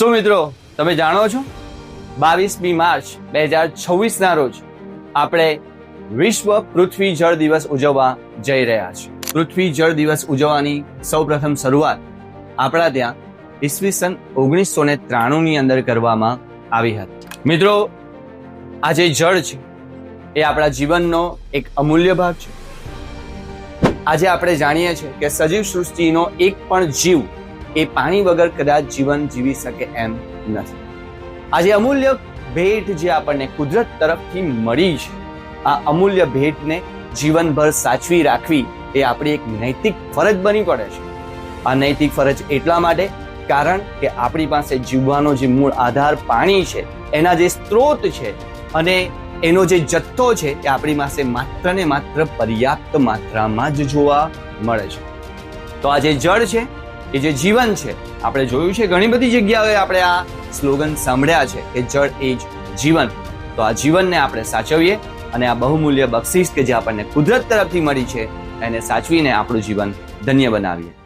શું મિત્રો તમે જાણો છો 22મી માર્ચ 2026ના રોજ આપણે વિશ્વ પૃથ્વી જળ દિવસ ઉજવવા જઈ રહ્યા છીએ. પૃથ્વી જળ દિવસ ઉજવવાની સૌપ્રથમ શરૂઆત આપણા ત્યાં ઈસવીસન 1993ની અંદર કરવામાં આવી હતી. મિત્રો, આ જે જળ છે એ આપણા જીવનનો એક અમૂલ્ય ભાગ છે. આજે આપણે જાણીએ છીએ કે સજીવ સૃષ્ટિનો એક પણ જીવ એ પાણી વગર કદાચ જીવન જીવી શકે એમ નથી. આજે અમૂલ્ય ભેટ જે આપણને કુદરત તરફથી મળી છે, આ અમૂલ્ય ભેટને જીવનભર સાચવી રાખવી એ આપણી એક નૈતિક ફરજ બની પડે છે. આ નૈતિક ફરજ એટલા માટે કારણ કે આપણી પાસે જીવવાનો જે મૂળ આધાર પાણી છે, એના જે સ્ત્રોત છે અને એનો જે જથ્થો છે એ આપણી પાસે માત્ર ને માત્ર પર્યાપ્ત માત્રામાં જ જોવા મળે છે. તો આ જે જળ છે એ જે જીવન છે, આપણે જોયું છે ઘણી બધી જગ્યાએ આપણે આ સ્લોગન સાંભળ્યા છે કે જળ એ જ જીવન. તો આ જીવનને આપણે સાચવીએ અને આ બહુમૂલ્ય બક્ષિસ કે જે આપણને કુદરત તરફથી મળી છે એને સાચવીને આપણું જીવન ધન્ય બનાવીએ.